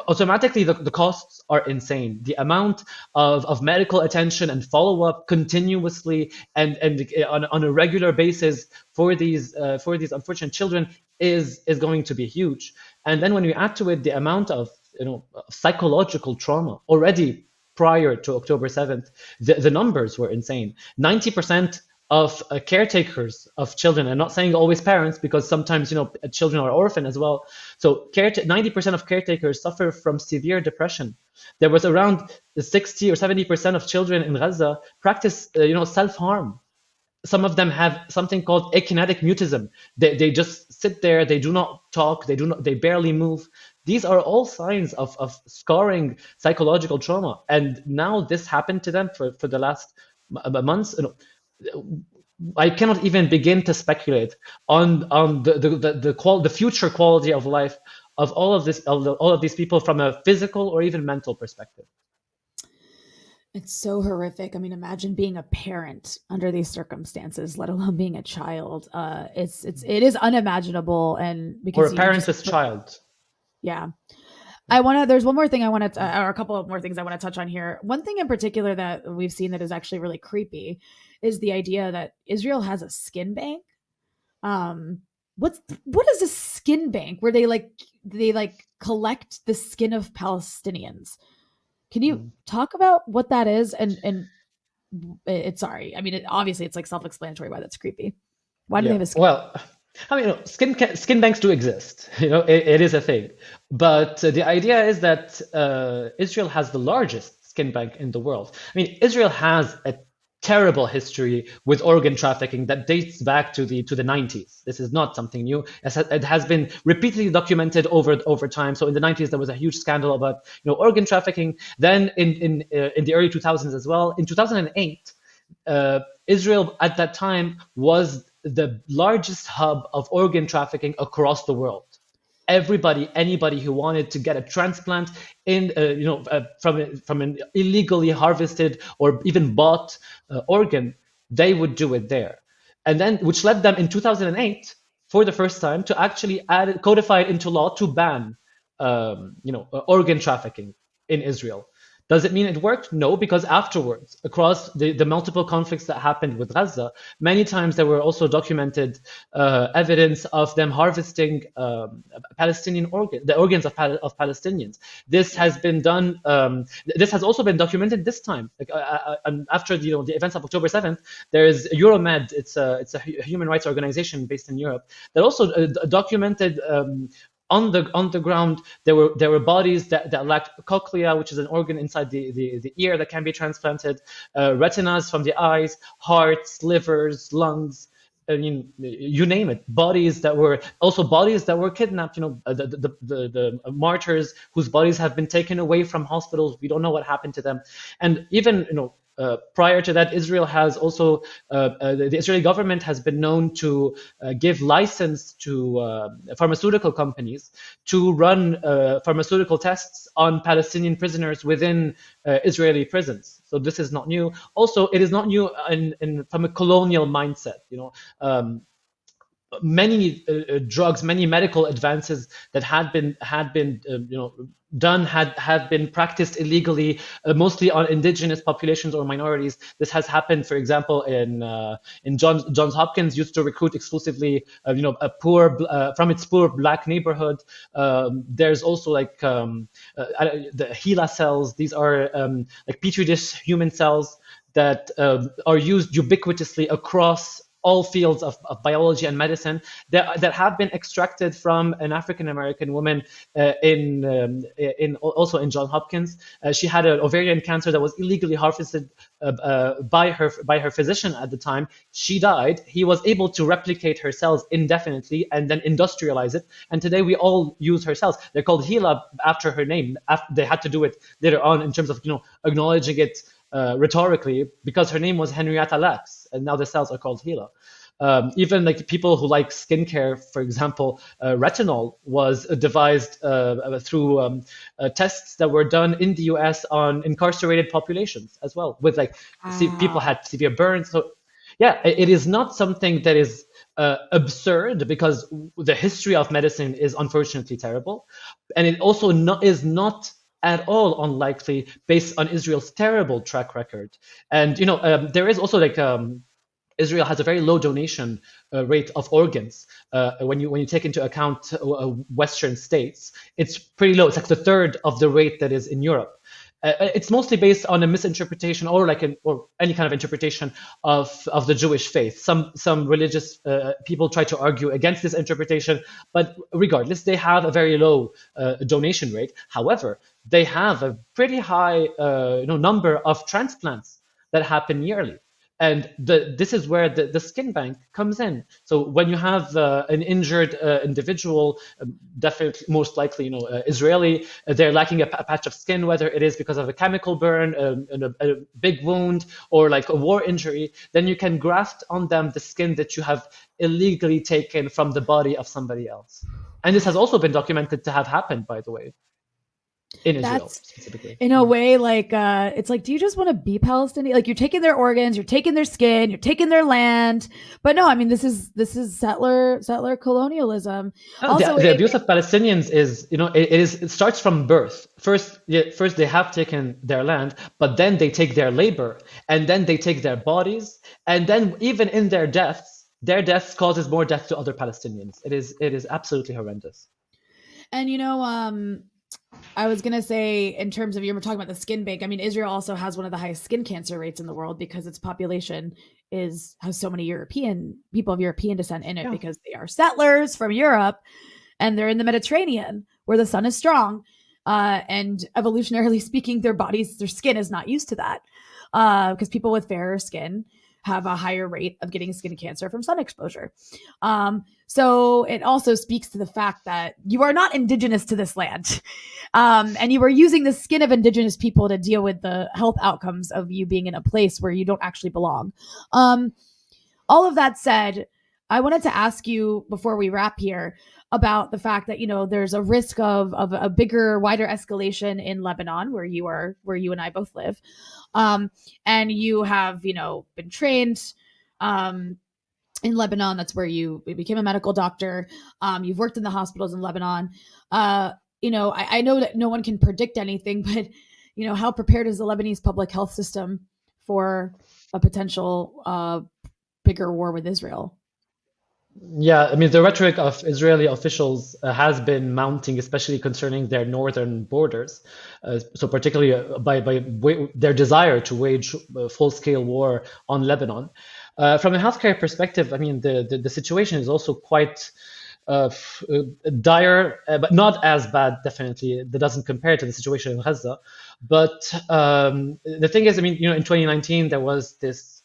automatically the costs are insane. The amount of medical attention and follow-up continuously and on a regular basis for these unfortunate children is going to be huge. And then when you add to it the amount of psychological trauma already prior to October 7th, the numbers were insane. 90% of caretakers of children, and not saying always parents, because sometimes children are orphan as well. So 90% of caretakers suffer from severe depression. There was around 60 or 70% of children in Gaza practice self-harm. Some of them have something called akinetic mutism. They just sit there, they do not talk, they barely move. These are all signs of scarring psychological trauma, and now this happened to them for the last months. I cannot even begin to speculate on the future quality of life of all of these people from a physical or even mental perspective. It's so horrific. I mean, imagine being a parent under these circumstances, let alone being a child. It is unimaginable, and Or because a you just parentless child. yeah. I want to. There's one more thing I want to, or a couple of more things I want to touch on here. One thing in particular that we've seen that is actually really creepy is the idea that Israel has a skin bank. Um, what is a skin bank where they collect the skin of Palestinians? Can you Mm. talk about what that is? And it's sorry. I mean, obviously it's like self-explanatory why that's creepy. Why do they Yeah, have a skin? well, I mean, skin banks do exist. It is a thing. But the idea is that Israel has the largest skin bank in the world. I mean, Israel has a terrible history with organ trafficking that dates back to the 90s. This is not something new. It has been repeatedly documented over time. So in the 90s, there was a huge scandal about organ trafficking. Then in the early 2000s as well. In 2008. Israel at that time was the largest hub of organ trafficking across the world. Anybody who wanted to get a transplant from an illegally harvested or even bought organ, they would do it there, and then which led them in 2008 for the first time to actually codify it into law to ban organ trafficking in Israel. Does it mean it worked? No, because afterwards, across the multiple conflicts that happened with Gaza, many times there were also documented evidence of them harvesting Palestinian the organs of Palestinians. This has been done. This has also been documented this time. After the events of October 7th, there is Euromed. It's a human rights organization based in Europe that also documented. On the ground, there were bodies that lacked cochlea, which is an organ inside the ear that can be transplanted, retinas from the eyes, hearts, livers, lungs. I mean, you name it. Bodies that were kidnapped. The martyrs whose bodies have been taken away from hospitals. We don't know what happened to them, and even prior to that, Israel has also the Israeli government has been known to give license to pharmaceutical companies to run pharmaceutical tests on Palestinian prisoners within Israeli prisons. So this is not new. Also, it is not new from a colonial mindset. Many drugs, many medical advances that had been done had been practiced illegally, mostly on indigenous populations or minorities. This has happened, for example, in Johns Hopkins used to recruit exclusively, a poor from its poor black neighborhood. There's also the HeLa cells. These are like petri dish human cells that are used ubiquitously across all fields of biology and medicine that have been extracted from an African American woman also in Johns Hopkins. She had an ovarian cancer that was illegally harvested by her physician at the time. She died. He was able to replicate her cells indefinitely and then industrialize it. And today we all use her cells. They're called HeLa after her name. They had to do it later on in terms of acknowledging it rhetorically, because her name was Henrietta Lacks, and now the cells are called HeLa. Even like people who like skincare, for example, retinol was devised through tests that were done in the US on incarcerated populations as well, with people Wow. had severe burns. So yeah, it is not something that is absurd, because the history of medicine is unfortunately terrible, and it also is not at all unlikely based on Israel's terrible track record. And there is also Israel has a very low donation rate of organs. When you take into account Western states, it's pretty low. It's like the third of the rate that is in Europe. It's mostly based on a misinterpretation or or any kind of interpretation of the Jewish faith. Some religious people try to argue against this interpretation, but regardless, they have a very low donation rate. However, they have a pretty high number of transplants that happen yearly. And this is where the skin bank comes in. So when you have an injured individual, definitely most likely Israeli, they're lacking a patch of skin, whether it is because of a chemical burn, a big wound, or like a war injury, then you can graft on them the skin that you have illegally taken from the body of somebody else. And this has also been documented to have happened, by the way, in Israel That's specifically. in a way like it's like, do you just want to be Palestinian? Like, you're taking their organs, you're taking their skin, you're taking their land. But no, I mean, this is settler colonialism. The, Also, the abuse of Palestinians is, it starts from birth. First, yeah, first they have taken their land, but then they take their labor, and then they take their bodies, and then even in their deaths causes more death to other Palestinians. It is absolutely horrendous. and I was gonna say, in terms of, you were talking about the skin bank. I mean, Israel also has one of the highest skin cancer rates in the world because its population has so many European people of European descent in it, Yeah. because they are settlers from Europe, and they're in the Mediterranean where the sun is strong. And evolutionarily speaking, their skin is not used to that, because people with fairer skin have a higher rate of getting skin cancer from sun exposure. So it also speaks to the fact that you are not indigenous to this land. And you are using the skin of indigenous people to deal with the health outcomes of you being in a place where you don't actually belong. Um, all of that said, I wanted to ask you before we wrap here about the fact that there's a risk of a bigger, wider escalation in Lebanon, where you and I both live, and you have been trained um, in Lebanon. That's where you became a medical doctor. You've worked in the hospitals in Lebanon. I know that no one can predict anything, but how prepared is the Lebanese public health system for a potential bigger war with Israel? Yeah, I mean, the rhetoric of Israeli officials has been mounting, especially concerning their northern borders. So, particularly by their desire to wage full-scale war on Lebanon. From a healthcare perspective, I mean, the situation is also quite dire, but not as bad, definitely. That doesn't compare to the situation in Gaza. But the thing is, I mean, in 2019, there was this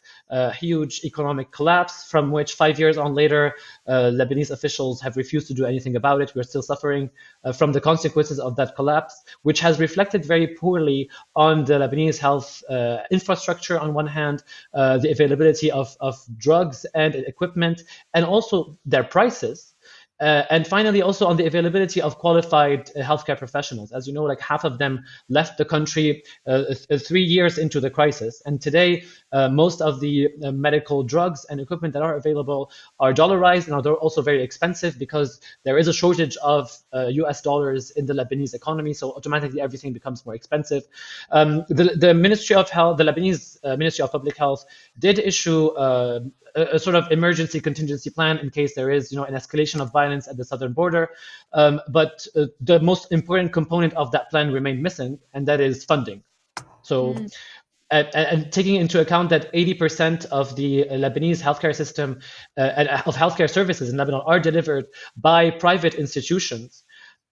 huge economic collapse from which 5 years on later, Lebanese officials have refused to do anything about it. We're still suffering from the consequences of that collapse, which has reflected very poorly on the Lebanese health infrastructure on one hand, the availability of drugs and equipment, and also their prices. And finally, also on the availability of qualified healthcare professionals. As you know, like half of them left the country 3 years into the crisis. And today, most of the medical drugs and equipment that are available are dollarized, and they're also very expensive because there is a shortage of US dollars in the Lebanese economy. So automatically everything becomes more expensive. The Ministry of Health, the Lebanese Ministry of Public Health, did issue a sort of emergency contingency plan in case there is, an escalation of violence at the southern border. But the most important component of that plan remained missing, and that is funding. So, Mm. and taking into account that 80% of the Lebanese healthcare system of healthcare services in Lebanon are delivered by private institutions,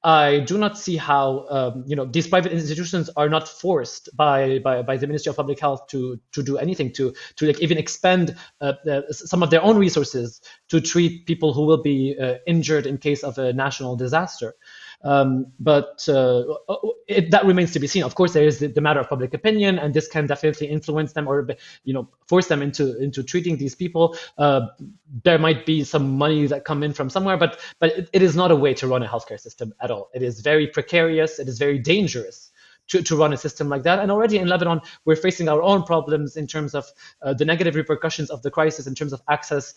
I do not see how these private institutions are not forced by the Ministry of Public Health to do anything to like even expend some of their own resources to treat people who will be injured in case of a national disaster. But that remains to be seen. Of course, there is the matter of public opinion, and this can definitely influence them or force them into treating these people. There might be some money that come in from somewhere, but it is not a way to run a healthcare system at all. It is very precarious. It is very dangerous to run a system like that. And already in Lebanon, we're facing our own problems in terms of the negative repercussions of the crisis, in terms of access.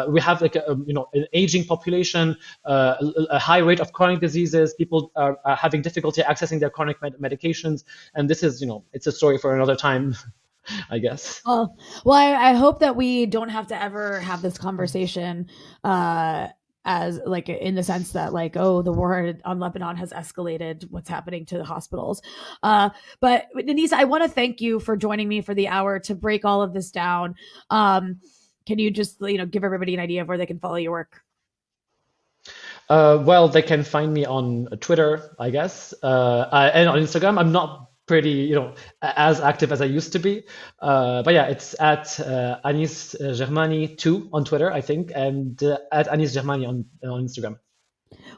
We have an aging population, a high rate of chronic diseases. People are having difficulty accessing their chronic medications. And this is, it's a story for another time, I guess. Well, I hope that we don't have to ever have this conversation as like in the sense that like, oh, the war on Lebanon has escalated what's happening to the hospitals. uh but Denise, I want to thank you for joining me for the hour to break all of this down. Can you just give everybody an idea of where they can follow your work? Well, they can find me on Twitter, I guess, and on Instagram. I'm not pretty, as active as I used to be. But yeah, it's at Anis Germani 2 on Twitter, I think, and at Anis Germani on Instagram.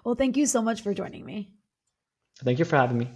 Well, thank you so much for joining me. Thank you for having me.